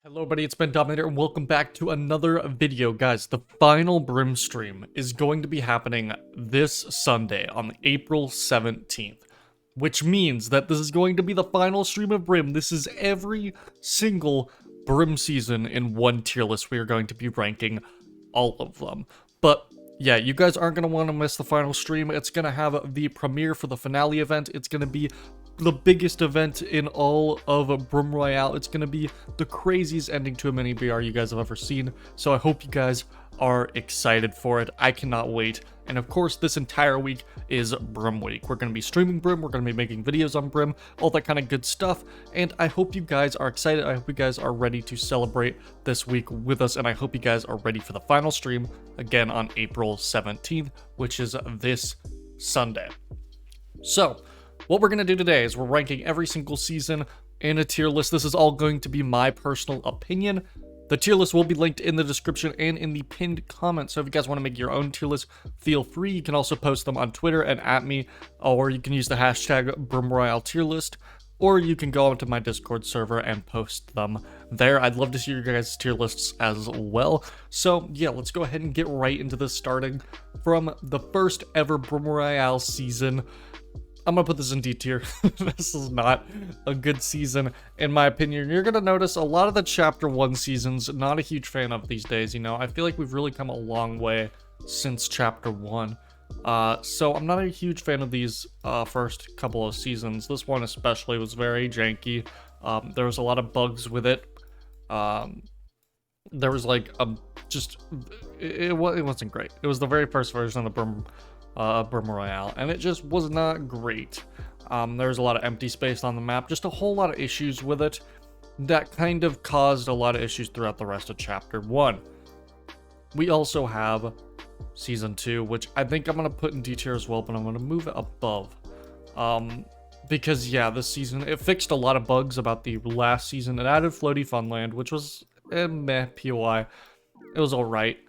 Hello everybody, it's Bendominator and welcome back to another video. Guys, the final Brim stream is going to be happening this Sunday on April 17th, which means that this is going to be the final stream of Brim. This is every single Brim season in one tier list. We are going to be ranking all of them. But yeah, you guys aren't going to want to miss the final stream. It's going to have the premiere for the finale event. It's going to be the biggest event in all of Brim Royale. It's going to be the craziest ending to a mini BR you guys have ever seen. So I hope you guys are excited for it. I cannot wait. And of course, this entire week is Brim week. We're going to be streaming Brim. We're going to be making videos on Brim, all that kind of good stuff. And I hope you guys are excited. I hope you guys are ready to celebrate this week with us. And I hope you guys are ready for the final stream again on April 17th, which is this Sunday. So what we're going to do today is we're ranking every single season in a tier list. This is all going to be my personal opinion. The tier list will be linked in the description and in the pinned comment. So if you guys want to make your own tier list, feel free. You can also post them on Twitter and at me, or you can use the hashtag Brim Royale tier list, or you can go onto my Discord server and post them there. I'd love to see your guys' tier lists as well. So yeah, let's go ahead and get right into this, starting from the first ever Brim Royale season. I'm gonna put this in D tier. This is not a good season, in my opinion. You're gonna notice a lot of the Chapter 1 seasons, not a huge fan of these days, you know? I feel like we've really come a long way since Chapter 1. So I'm not a huge fan of these first couple of seasons. This one especially was very janky. There was a lot of bugs with it. There was like, it wasn't great. It was the very first version of the Brim Royale, and it just was not great. There was a lot of empty space on the map, just a whole lot of issues with it that kind of caused a lot of issues throughout the rest of Chapter 1. We also have Season 2, which I think I'm going to put in D tier as well, but I'm going to move it above. Because yeah, this season, it fixed a lot of bugs about the last season. It added Floaty Funland, which was meh POI. It was alright.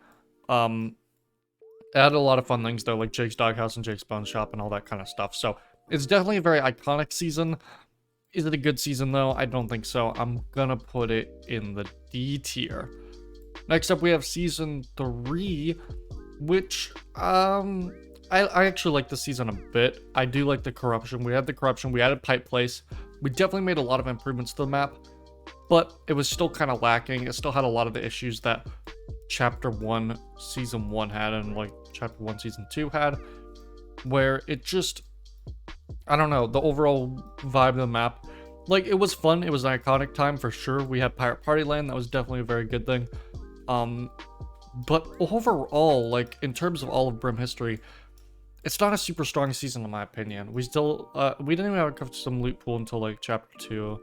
It added a lot of fun things though, like Jake's Doghouse and Jake's Bone Shop and all that kind of stuff. So it's definitely a very iconic season. Is it a good season though? I don't think so. I'm gonna put it in the D tier. Next up, we have Season 3, which I actually like the season a bit. I do like the corruption. We had the corruption. We added Pipe Place. We definitely made a lot of improvements to the map, but it was still kind of lacking. It still had a lot of the issues that Chapter 1 Season 1 had, and like Chapter 1 Season 2 had, where it just, I don't know, the overall vibe of the map, like, it was fun. It was an iconic time for sure. We had Pirate Party Land. That was definitely a very good thing. But overall, like, in terms of all of Brim history, it's not a super strong season in my opinion. We still, we didn't even have a custom loot pool until like Chapter 2.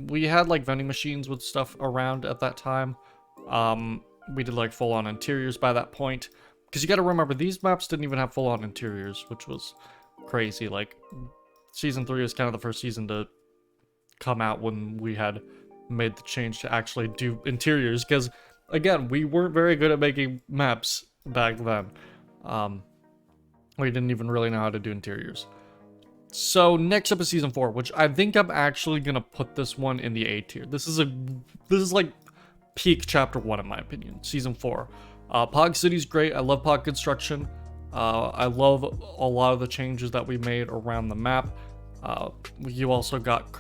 We had like vending machines with stuff around at that time. We did like full-on interiors by that point, because you got to remember, these maps didn't even have full-on interiors, which was crazy. Like, Season 3 was kind of the first season to come out when we had made the change to actually do interiors, because again, we weren't very good at making maps back then. We didn't even really know how to do interiors. So next up is Season 4, which I think I'm actually gonna put this one in the A tier. This is like peak Chapter 1 in my opinion. Season 4. Pog City's great. I love Pog Construction. I love a lot of the changes that we made around the map. You also got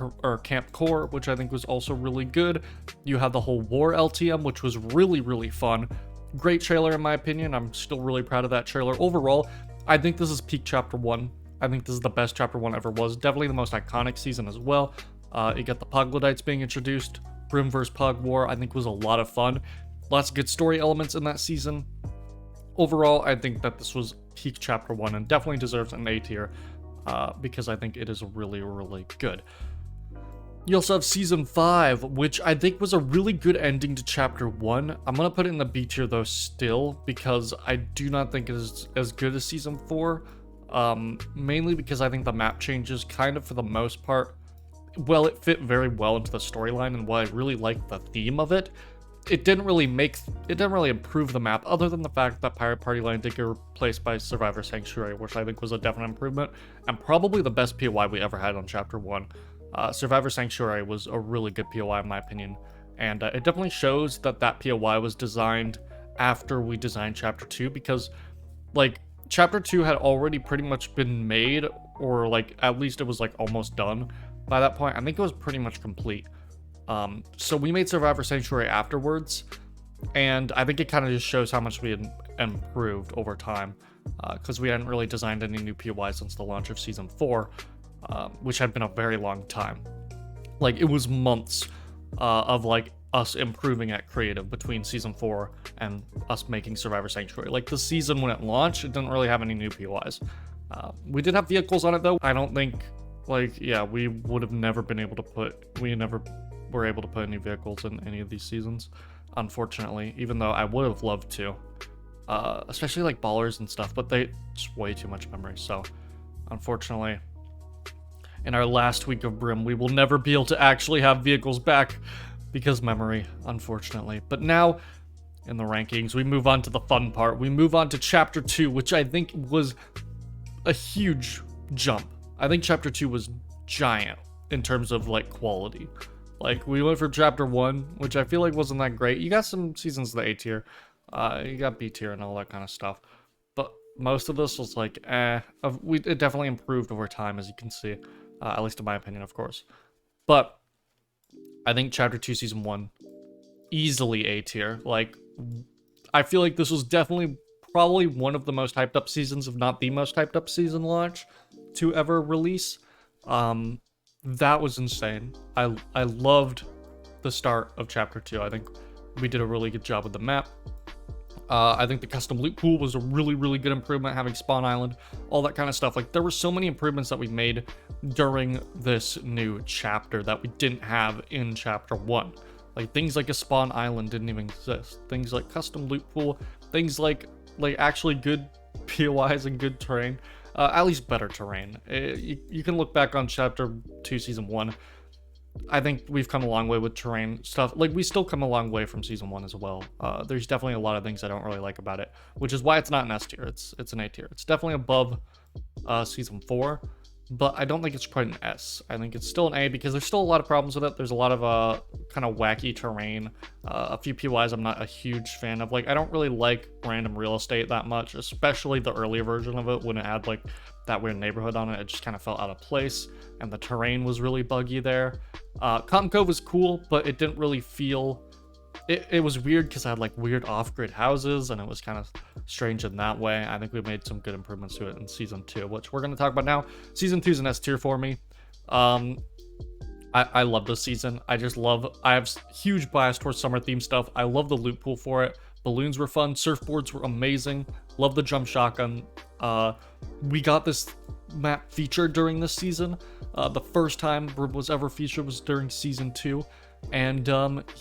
Camp Core, which I think was also really good. You had the whole War LTM, which was really, really fun. Great trailer in my opinion. I'm still really proud of that trailer. Overall, I think this is peak Chapter 1. I think this is the best Chapter 1 ever was. Definitely the most iconic season as well. You got the Poglodites being introduced. Brim vs. Pog War, I think, was a lot of fun. Lots of good story elements in that season. Overall, I think that this was peak Chapter 1 and definitely deserves an A tier, because I think it is really, really good. You also have Season 5, which I think was a really good ending to Chapter 1. I'm going to put it in the B tier though still, because I do not think it is as good as Season 4. Mainly because I think the map changes kind of for the most part, well, it fit very well into the storyline, and while I really liked the theme of it, it didn't really improve the map, other than the fact that Pirate Party Land did get replaced by Survivor Sanctuary, which I think was a definite improvement, and probably the best POI we ever had on Chapter 1. Survivor Sanctuary was a really good POI in my opinion, And it definitely shows that that POI was designed after we designed Chapter 2, because, like, Chapter 2 had already pretty much been made, or, like, at least it was, like, almost done by that point. I think it was pretty much complete. So we made Survivor Sanctuary afterwards, and I think it kind of just shows how much we had improved over time, because we hadn't really designed any new POI since the launch of Season 4, which had been a very long time. Like, it was months of, like, us improving at creative between Season 4 and us making Survivor Sanctuary. Like, the season when it launched, it didn't really have any new POIs. We did have vehicles on it, though. I don't think, like, yeah, we would have never been able to put, we never were able to put any vehicles in any of these seasons, unfortunately, even though I would have loved to. Especially, like, ballers and stuff, but they just way too much memory, so unfortunately, in our last week of Brim, we will never be able to actually have vehicles back because memory, unfortunately. But now, in the rankings, we move on to the fun part. We move on to Chapter 2, which I think was a huge jump. I think Chapter 2 was giant in terms of, like, quality. Like, we went from Chapter 1, which I feel like wasn't that great. You got some seasons of the A tier. You got B tier and all that kind of stuff. But most of this was like, it definitely improved over time, as you can see. At least in my opinion, of course. But I think Chapter 2 Season 1, easily A tier. Like, I feel like this was definitely probably one of the most hyped up seasons, if not the most hyped up season launch to ever release. That was insane. I loved the start of Chapter 2. I think we did a really good job with the map. I think the custom loot pool was a really, really good improvement, having Spawn Island, all that kind of stuff. Like, there were so many improvements that we made during this new chapter that we didn't have in Chapter 1. Like, things like a Spawn Island didn't even exist. Things like custom loot pool, things like actually good POIs and good terrain. At least better terrain. You can look back on Chapter 2 Season 1. I think we've come a long way with terrain stuff. Like, we still come a long way from Season 1 as well. There's definitely a lot of things I don't really like about it, which is why it's not an S tier. It's an A tier. It's definitely above Season 4, but I don't think it's quite an S. I think it's still an A because there's still a lot of problems with it. There's a lot of kind of wacky terrain. A few POIs I'm not a huge fan of. Like, I don't really like random real estate that much, especially the earlier version of it when it had, like, that weird neighborhood on it. It just kind of felt out of place, and the terrain was really buggy there. Cotton Cove was cool, but it didn't really feel... It was weird because I had, like, weird off-grid houses, and it was kind of strange in that way. I think we made some good improvements to it in Season 2, which we're going to talk about now. Season 2 is an S tier for me. I love this season. I have huge bias towards summer theme stuff. I love the loot pool for it. Balloons were fun. Surfboards were amazing. Love the jump shotgun. We got this map featured during this season. The first time Brim was ever featured was during Season 2. And,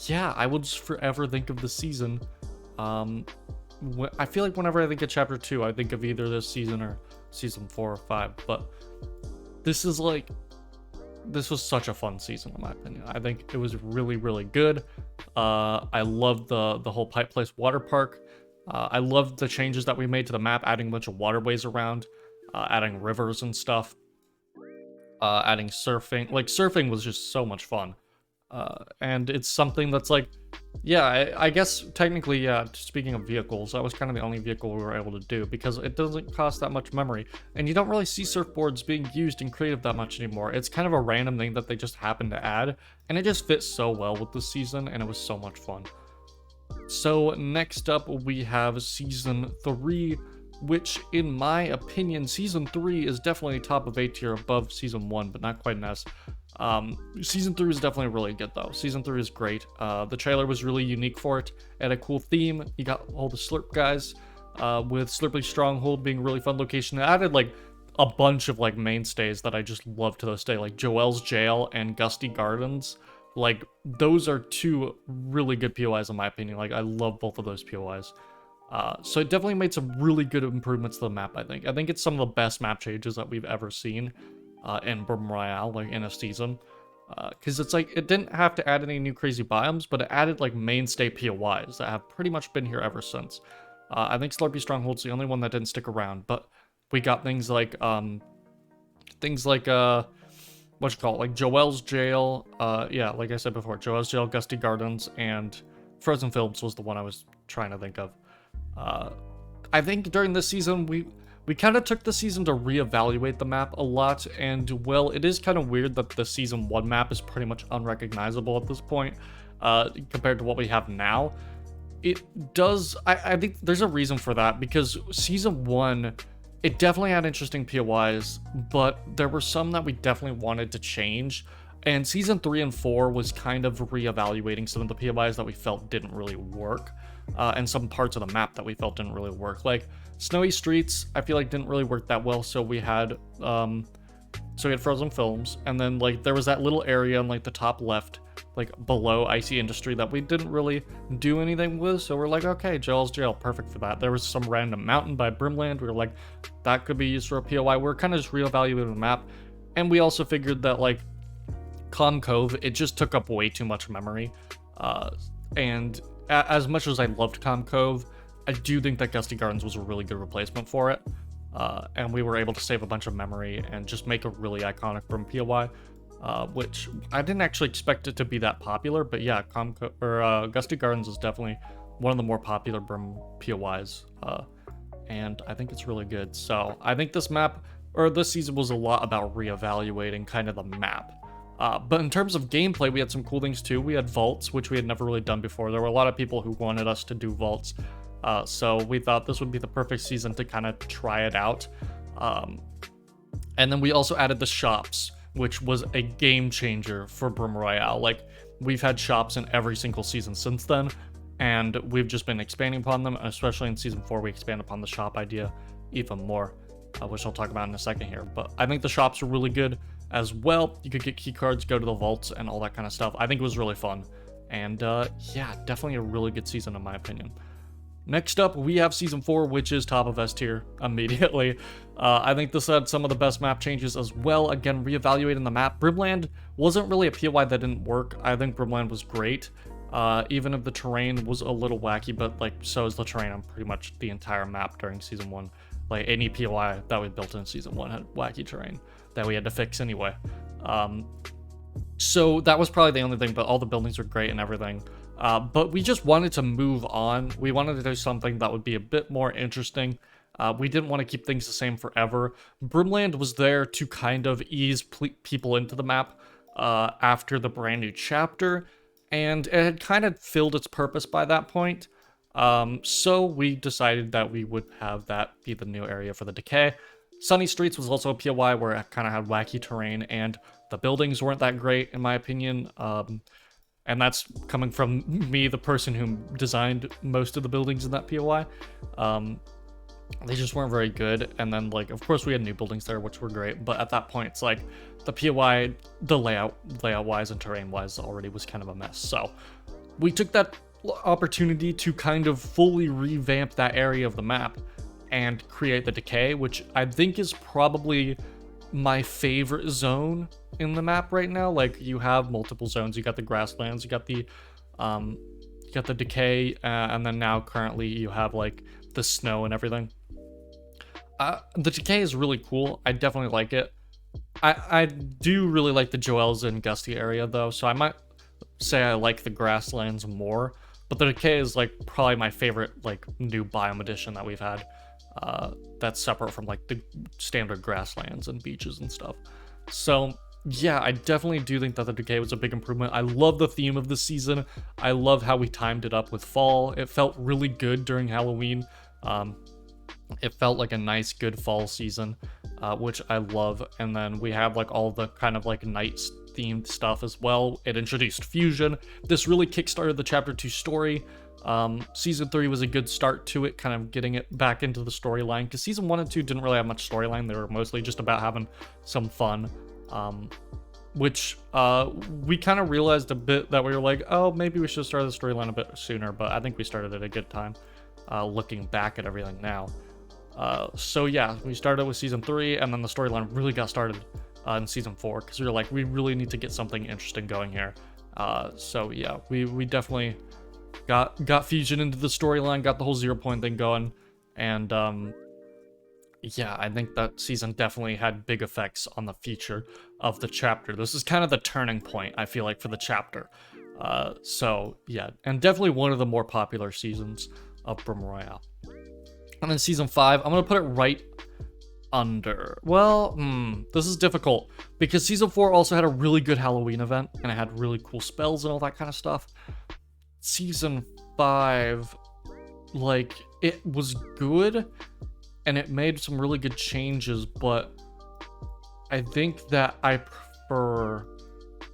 yeah, I will just forever think of the season. I feel like whenever I think of Chapter 2, I think of either this season or Season 4 or 5. But this was such a fun season, in my opinion. I think it was really, really good. I loved the whole Pipe Place water park. I loved the changes that we made to the map, adding a bunch of waterways around, adding rivers and stuff, adding surfing. Like, surfing was just so much fun. And it's something that's like, yeah, I guess technically, yeah, speaking of vehicles, that was kind of the only vehicle we were able to do because it doesn't cost that much memory. And you don't really see surfboards being used in creative that much anymore. It's kind of a random thing that they just happen to add, and it just fits so well with the season, and it was so much fun. So next up, we have Season 3, which, in my opinion, Season 3 is definitely top of A tier above Season 1, but not quite an S. Season 3 is definitely really good, though. Season 3 is great. The trailer was really unique for it. It had a cool theme. You got all the Slurp guys, with Slurpy Stronghold being a really fun location. It added, like, a bunch of, like, mainstays that I just love to this day, like Joel's Jail and Gusty Gardens. Like, those are two really good POIs, in my opinion. Like, I love both of those POIs. So it definitely made some really good improvements to the map, I think. I think it's some of the best map changes that we've ever seen in Brim Royale, like, in a season. Because it's like, it didn't have to add any new crazy biomes, but it added, like, mainstay POIs that have pretty much been here ever since. I think Slurpy Stronghold's the only one that didn't stick around, but we got things like what you call it, like Joelle's Jail. Yeah, like I said before, Joelle's Jail, Gusty Gardens, and Frozen Fields was the one I was trying to think of. I think during this season, we kind of took the season to reevaluate the map a lot, and well, it is kind of weird that the season 1 map is pretty much unrecognizable at this point, compared to what we have now. It does, I think there's a reason for that, because season 1, it definitely had interesting POIs, but there were some that we definitely wanted to change, and season 3 and 4 was kind of reevaluating some of the POIs that we felt didn't really work, and some parts of the map that we felt didn't really work. Like Snowy Streets, I feel like didn't really work that well, so we had Frozen Films, and then like there was that little area in like the top left, like below Icy Industry, that we didn't really do anything with, so we're like, okay, Joel's Jail, perfect for that. There was some random mountain by Brimland, we were like, that could be used for a POI. We're kind of just reevaluating the map, and we also figured that like Calm Cove, it just took up way too much memory, and as much as I loved Calm Cove, I do think that Gusty Gardens was a really good replacement for it, and we were able to save a bunch of memory and just make a really iconic Brim POI, which I didn't actually expect it to be that popular, but yeah, Gusty Gardens is definitely one of the more popular Brim POIs, and I think it's really good. So I think this map, or this season, was a lot about reevaluating kind of the map. But in terms of gameplay, we had some cool things too. We had vaults, which we had never really done before. There were a lot of people who wanted us to do vaults, so we thought this would be the perfect season to kind of try it out. And then we also added the shops, which was a game changer for Brim Royale. Like, we've had shops in every single season since then, and we've just been expanding upon them, especially in season 4, we expand upon the shop idea even more, which I'll talk about in a second here. But I think the shops are really good as well. You could get key cards, go to the vaults, and all that kind of stuff. I think it was really fun, and yeah, definitely a really good season in my opinion. Next up, we have Season 4, which is top of S tier immediately. I think this had some of the best map changes as well. Again, reevaluating the map. Brimland wasn't really a POI that didn't work. I think Brimland was great, even if the terrain was a little wacky, but like, so is the terrain on pretty much the entire map during Season 1. Like, any POI that we built in Season 1 had wacky terrain that we had to fix anyway. So that was probably the only thing, but all the buildings were great and everything. But we just wanted to move on. We wanted to do something that would be a bit more interesting. We didn't want to keep things the same forever. Brimland was there to kind of ease people into the map after the brand new chapter, and it had kind of filled its purpose by that point. So we decided that we would have that be the new area for the Decay. Sunny Streets was also a POI where it kind of had wacky terrain, and the buildings weren't that great, in my opinion. And that's coming from me, the person who designed most of the buildings in that POI. They just weren't very good. And then, like, of course we had new buildings there, which were great. But at that point, it's like the POI, the layout-wise and terrain-wise already was kind of a mess. So we took that opportunity to kind of fully revamp that area of the map and create the Decay, which I think is probably my favorite zone in the map right now. Like, you have multiple zones. You got the grasslands, you got the Decay, and then now currently you have like the snow and everything. The Decay is really cool. I definitely like it. I do really like the Joelle's and Gusty area though, so I might say I like the grasslands more, but the Decay is like probably my favorite like new biome addition that we've had. That's separate from like the standard grasslands and beaches and stuff. So yeah, I definitely do think that the Decay was a big improvement. I love the theme of the season. I love how we timed it up with fall. It felt really good during Halloween. It felt like a nice, good fall season, which I love. And then we have like all the kind of like night themed stuff as well. It introduced fusion. This really kickstarted the Chapter 2 story. Season 3 was a good start to it, kind of getting it back into the storyline, because Season 1 and 2 didn't really have much storyline. They were mostly just about having some fun, which we kind of realized a bit that we were like, oh, maybe we should start the storyline a bit sooner, but I think we started at a good time, looking back at everything now. So yeah, we started with Season 3, and then the storyline really got started in Season 4, because we were like, we really need to get something interesting going here. So yeah, we definitely got fusion into the storyline, got the whole 0 point thing going, and yeah, I think that season definitely had big effects on the future of the chapter. This is kind of the turning point, I feel like, for the chapter. So yeah, and definitely one of the more popular seasons of Brim Royale. And then season 5, I'm gonna put it right under. Well, this is difficult because season 4 also had a really good Halloween event and it had really cool spells and all that kind of stuff. Season 5, like, it was good and it made some really good changes, but I think that I prefer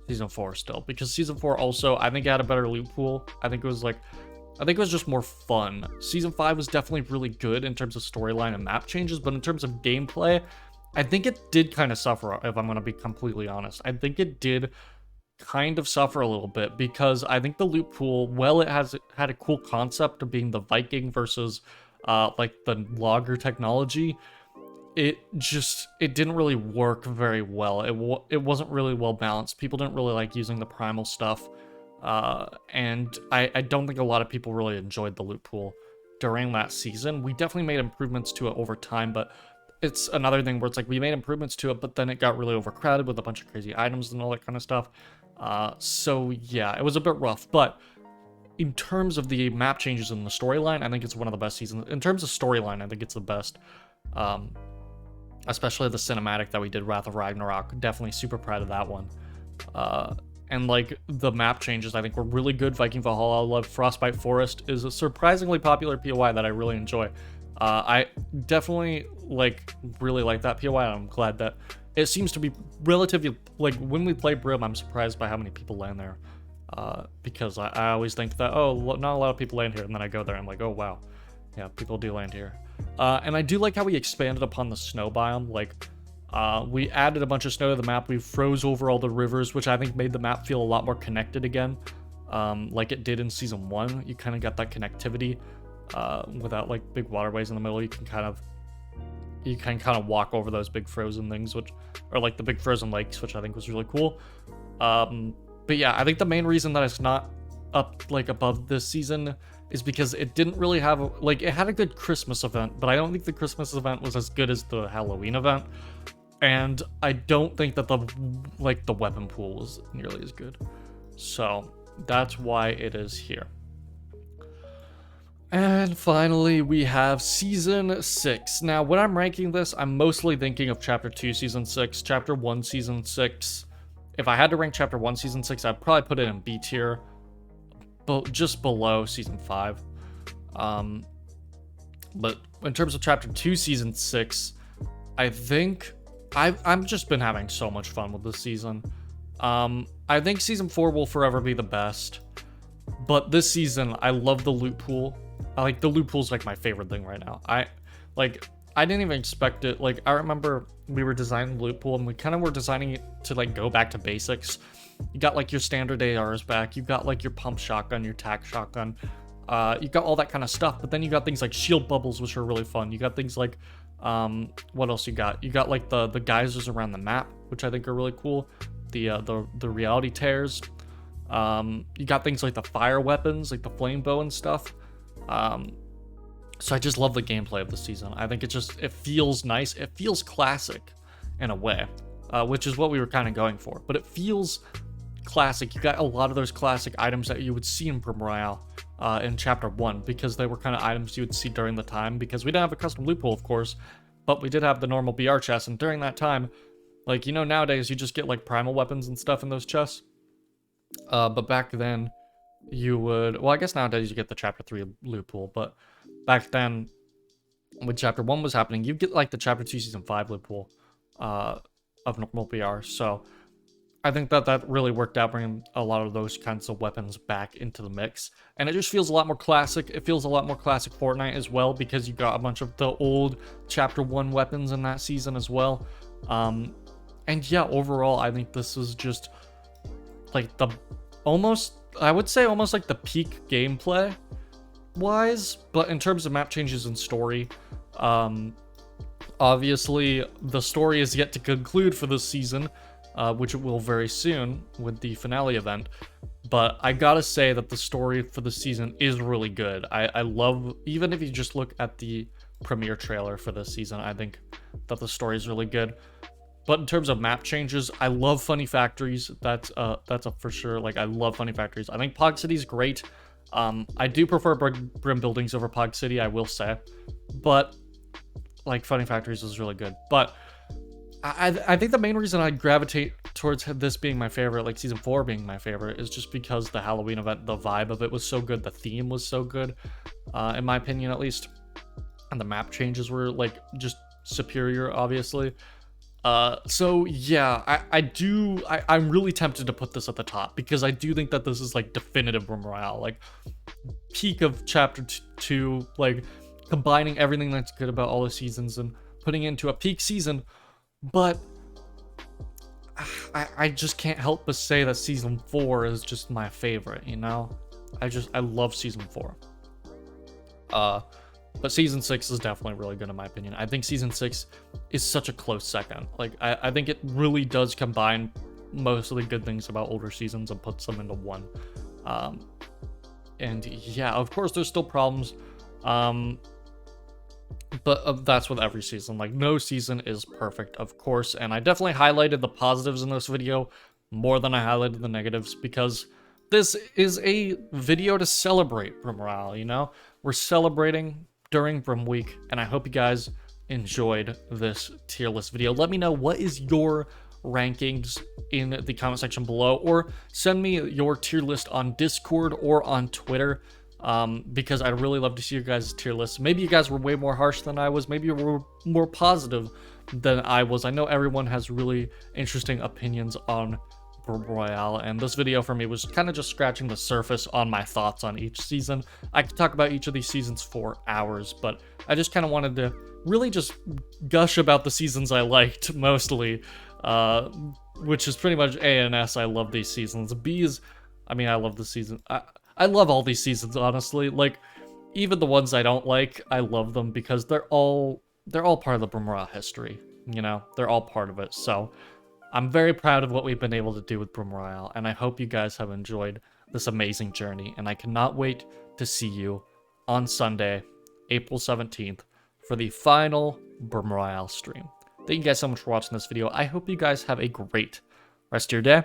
season 4 still, because season 4 also, I think it had a better loot pool. I think it was just more fun. Season 5 was definitely really good in terms of storyline and map changes, but in terms of gameplay, I think it did kind of suffer, if I'm going to be completely honest. I think it did kind of suffer a little bit, because I think the loot pool, well, it had a cool concept of being the Viking versus like the logger technology. It didn't really work very well. It wasn't really well balanced. People didn't really like using the primal stuff. And I don't think a lot of people really enjoyed the loot pool during that season. We definitely made improvements to it over time, but it's another thing where it's like we made improvements to it, but then it got really overcrowded with a bunch of crazy items and all that kind of stuff. So yeah, it was a bit rough, but in terms of the map changes in the storyline, I think it's one of the best seasons. In terms of storyline, I think it's the best. Especially the cinematic that we did, Wrath of Ragnarok. Definitely super proud of that one. And like the map changes, I think were really good. Viking Valhalla, I love. Frostbite Forest is a surprisingly popular POI that I really enjoy. I definitely really like that POI, and I'm glad that it seems to be relatively, like, when we play Brim, I'm surprised by how many people land there. Because I always think that, oh, not a lot of people land here, and then I go there and I'm like, oh wow, yeah, people do land here. And I do like how we expanded upon the snow biome. Like, we added a bunch of snow to the map. We froze over all the rivers, which I think made the map feel a lot more connected again, like it did in season 1. You kind of got that connectivity without like big waterways in the middle. You can kind of walk over those big frozen things, or like the big frozen lakes, which I think was really cool. But yeah, I think the main reason that it's not up like above this season is because it didn't really have it had a good Christmas event, but I don't think the Christmas event was as good as the Halloween event. And I don't think that the weapon pool was nearly as good. So that's why it is here. And finally, we have Season 6. Now, when I'm ranking this, I'm mostly thinking of Chapter 2, Season 6, Chapter 1, Season 6. If I had to rank Chapter 1, Season 6, I'd probably put it in B tier, but just below Season 5. But in terms of Chapter 2, Season 6, I think I've just been having so much fun with this season. I think Season 4 will forever be the best, but this season, I love the loot pool. The loot pool's like my favorite thing right now. I didn't even expect it. Like, I remember we were designing the loot pool, and we kind of were designing it to like go back to basics. You got like your standard ARs back. You got like your pump shotgun, your tac shotgun. You got all that kind of stuff. But then you got things like shield bubbles, which are really fun. You got things like, what else you got? You got like the geysers around the map, which I think are really cool. The reality tears. You got things like the fire weapons, like the flame bow and stuff. So I just love the gameplay of the season. I think it feels nice. It feels classic in a way, which is what we were kind of going for. But it feels classic. You got a lot of those classic items that you would see in Brim Royale in Chapter 1, because they were kind of items you would see during the time, because we didn't have a custom loot pool, of course, but we did have the normal BR chests, and during that time, like, you know, nowadays you just get like primal weapons and stuff in those chests. But back then, you would, well, I guess nowadays you get the Chapter 3 loot pool, but back then, when Chapter 1 was happening, you get like the Chapter 2 Season 5 loot pool of normal BR. So I think that really worked out, bringing a lot of those kinds of weapons back into the mix. And it just feels a lot more classic. It feels a lot more classic Fortnite as well, because you got a bunch of the old Chapter 1 weapons in that season as well. And yeah, overall, I think this is just like I would say almost like the peak gameplay wise, but in terms of map changes and story, obviously the story is yet to conclude for this season, which it will very soon with the finale event. But I gotta say that the story for the season is really good. I love, even if you just look at the premiere trailer for this season. I think that the story is really good. But in terms of map changes, I love Funny Factories. That's a for sure. Like, I love Funny Factories. I think Pog City's great. I do prefer Brim Buildings over Pog City, I will say. But, like, Funny Factories is really good. But I think the main reason I gravitate towards this being my favorite, like Season 4 being my favorite, is just because the Halloween event, the vibe of it was so good. The theme was so good, in my opinion, at least. And the map changes were, like, just superior, obviously. So yeah, I'm really tempted to put this at the top because I do think that this is like definitive Royale, like peak of chapter 2, like combining everything that's good about all the seasons and putting it into a peak season. But I just can't help but say that season 4 is just my favorite, you know? I love season 4. But season 6 is definitely really good in my opinion. I think season 6 is such a close second. Like, I think it really does combine most of the good things about older seasons and puts them into one. And yeah, of course there's still problems. But that's with every season. Like, no season is perfect, of course. And I definitely highlighted the positives in this video more than I highlighted the negatives because this is a video to celebrate Brim Royale, you know? We're celebrating during Brim Week, and I hope you guys enjoyed this tier list video. Let me know what is your rankings in the comment section below, or send me your tier list on Discord or on Twitter, because I'd really love to see your guys' tier list. Maybe you guys were way more harsh than I was. Maybe you were more positive than I was. I know everyone has really interesting opinions on Royale, and this video for me was kind of just scratching the surface on my thoughts on each season. I could talk about each of these seasons for hours, but I just kind of wanted to really just gush about the seasons I liked mostly, which is pretty much A and S. I love these seasons. B's, I mean, I love the season. I love all these seasons, honestly. Like, even the ones I don't like, I love them because they're all part of the Brim Royale history, you know? They're all part of it, so I'm very proud of what we've been able to do with Brim Royale, and I hope you guys have enjoyed this amazing journey, and I cannot wait to see you on Sunday, April 17th, for the final Brim Royale stream. Thank you guys so much for watching this video. I hope you guys have a great rest of your day,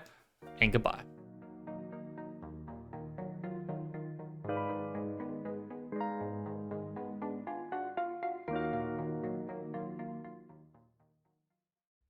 and goodbye.